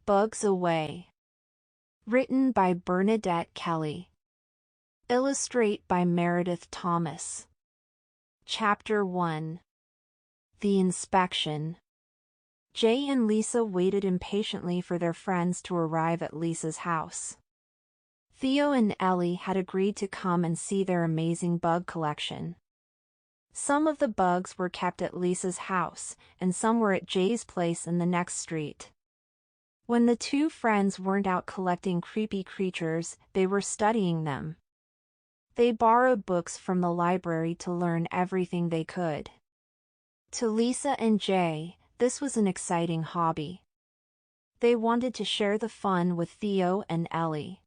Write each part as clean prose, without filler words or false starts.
Bugs Away. Written by Bernadette Kelly. Illustrate by Meredith Thomas. Chapter 1. The Inspection. Jay and Lisa waited impatiently for their friends to arrive at Lisa's house. Theo and Ellie had agreed to come and see their amazing bug collection. Some of the bugs were kept at Lisa's house, and some were at Jay's place in the next street. When the two friends weren't out collecting creepy creatures, they were studying them. They borrowed books from the library to learn everything they could. To Lisa and Jay, this was an exciting hobby. They wanted to share the fun with Theo and Ellie.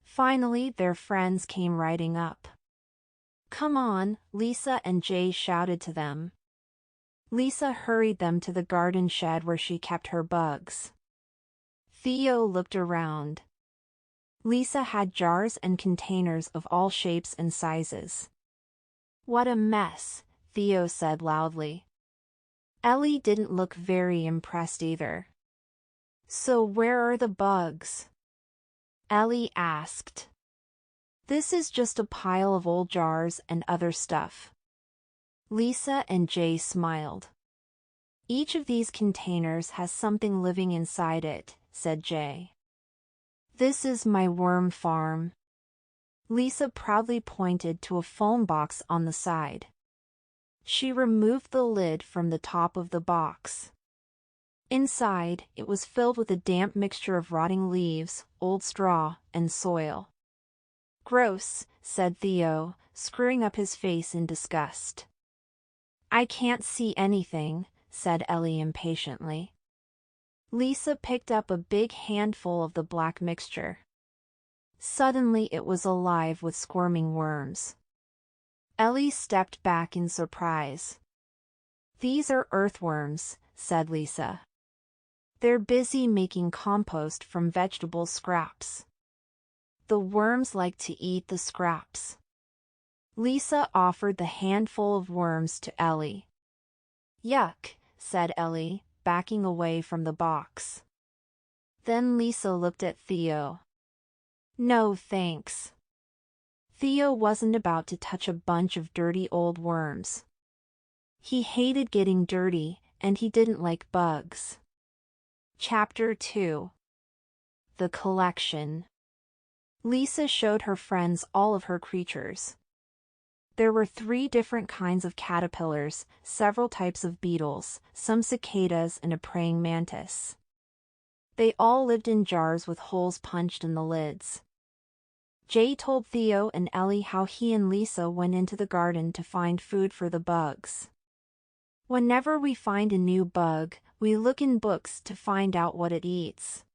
Finally, their friends came riding up. "Come on," Lisa and Jay shouted to them. Lisa hurried them to the garden shed where she kept her bugs. Theo looked around. Lisa had jars and containers of all shapes and sizes. "What a mess," Theo said loudly. Ellie didn't look very impressed either. "So where are the bugs?" Ellie asked. "This is just a pile of old jars and other stuff." Lisa and Jay smiled. "Each of these containers has something living inside it," said Jay. "This is my worm farm." Lisa proudly pointed to a foam box on the side. She removed the lid from the top of the box. Inside, it was filled with a damp mixture of rotting leaves, old straw, and soil. "Gross," said Theo, screwing up his face in disgust. "I can't see anything," said Ellie impatiently. Lisa picked up a big handful of the black mixture. Suddenly it was alive with squirming worms. Ellie stepped back in surprise. "These are earthworms," said Lisa. "They're busy making compost from vegetable scraps. The worms like to eat the scraps." Lisa offered the handful of worms to Ellie. "Yuck," said Ellie, backing away from the box. Then Lisa looked at Theo. "No thanks." Theo wasn't about to touch a bunch of dirty old worms. He hated getting dirty, and he didn't like bugs. Chapter 2. The Collection. Lisa showed her friends all of her creatures. There were 3 different kinds of caterpillars, several types of beetles, some cicadas, and a praying mantis. They all lived in jars with holes punched in the lids. Jay told Theo and Ellie how he and Lisa went into the garden to find food for the bugs. "Whenever we find a new bug, we look in books to find out what it eats.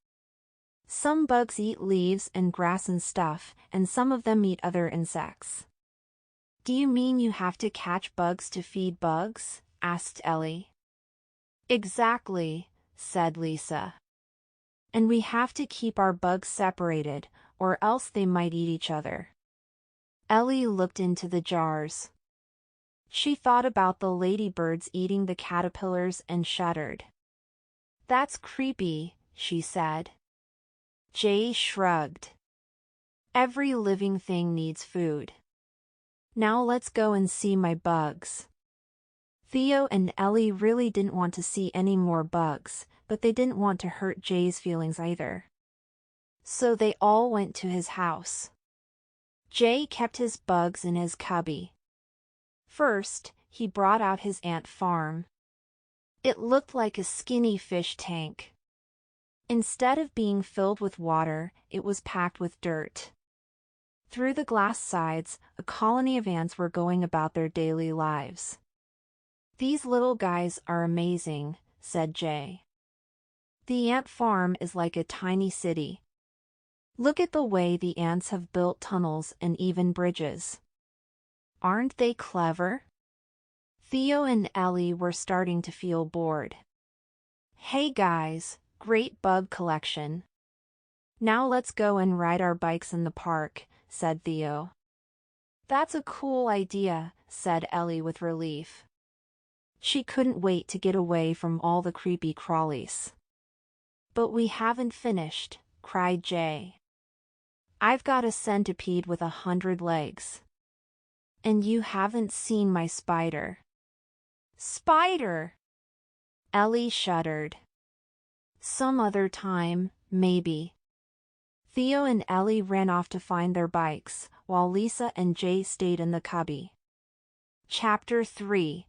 Some bugs eat leaves and grass and stuff, and some of them eat other insects." "Do you mean you have to catch bugs to feed bugs?" asked Ellie. "Exactly," said Lisa. "And we have to keep our bugs separated, or else they might eat each other." Ellie looked into the jars. She thought about the ladybirds eating the caterpillars and shuddered. "That's creepy," she said. Jay shrugged. "Every living thing needs food. Now let's go and see my bugs." Theo and Ellie really didn't want to see any more bugs, but they didn't want to hurt Jay's feelings either. So they all went to his house. Jay kept his bugs in his cubby. First, he brought out his ant farm. It looked like a skinny fish tank. Instead of being filled with water, it was packed with dirt. Through the glass sides, a colony of ants were going about their daily lives. "These little guys are amazing," said Jay. "The ant farm is like a tiny city. Look at the way the ants have built tunnels and even bridges. Aren't they clever?" Theo and Ellie were starting to feel bored. "Hey guys, great bug collection. Now let's go and ride our bikes in the park," said Theo. "That's a cool idea," said Ellie with relief. She couldn't wait to get away from all the creepy crawlies. But we haven't finished, cried Jay. I've got a centipede with 100 legs. And you haven't seen my spider. Spider! Ellie shuddered. Some other time, maybe. Theo and Ellie ran off to find their bikes, while Lisa and Jay stayed in the cubby. Chapter 3.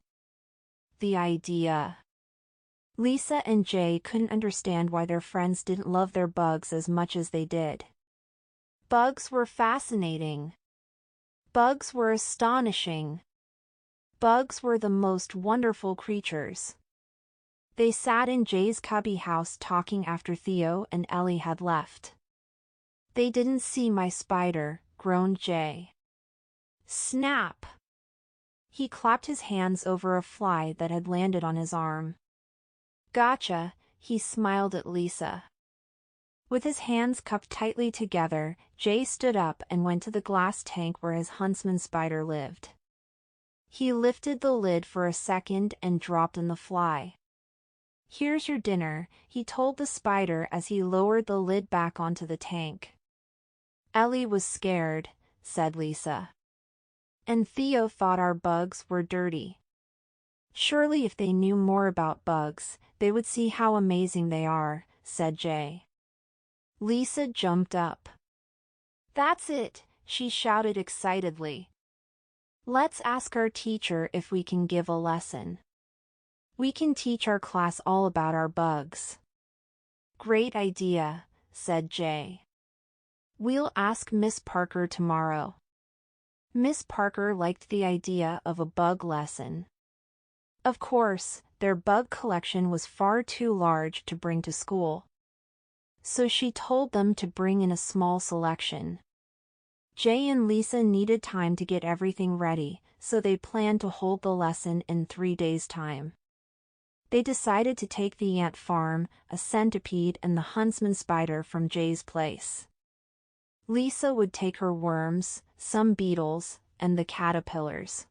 The Idea. Lisa and Jay couldn't understand why their friends didn't love their bugs as much as they did. Bugs were fascinating. Bugs were astonishing. Bugs were the most wonderful creatures. They sat in Jay's cubby house talking after Theo and Ellie had left. They didn't see my spider, groaned Jay. Snap! He clapped his hands over a fly that had landed on his arm. Gotcha, he smiled at Lisa. With his hands cupped tightly together, Jay stood up and went to the glass tank where his huntsman spider lived. He lifted the lid for a second and dropped in the fly. Here's your dinner, he told the spider as he lowered the lid back onto the tank. Ellie was scared, said Lisa. And Theo thought our bugs were dirty. Surely if they knew more about bugs, they would see how amazing they are, said Jay. Lisa jumped up. That's it, she shouted excitedly. Let's ask our teacher if we can give a lesson. We can teach our class all about our bugs. Great idea, said Jay. We'll ask Miss Parker tomorrow. Miss Parker liked the idea of a bug lesson. Of course, their bug collection was far too large to bring to school. So she told them to bring in a small selection. Jay and Lisa needed time to get everything ready, so they planned to hold the lesson in 3 days' time. They decided to take the ant farm, a centipede and the huntsman spider from Jay's place. Lisa would take her worms, some beetles, and the caterpillars.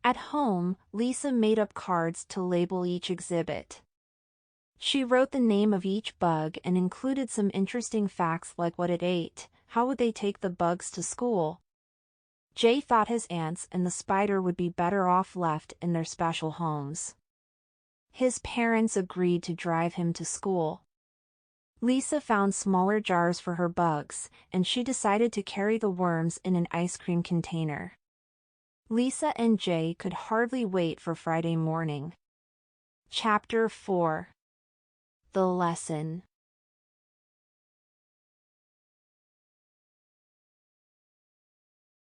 At home, Lisa made up cards to label each exhibit. She wrote the name of each bug and included some interesting facts like what it ate. How would they take the bugs to school? Jay thought his ants and the spider would be better off left in their special homes. His parents agreed to drive him to school. Lisa found smaller jars for her bugs, and she decided to carry the worms in an ice cream container. Lisa and Jay could hardly wait for Friday morning. Chapter 4. The Lesson.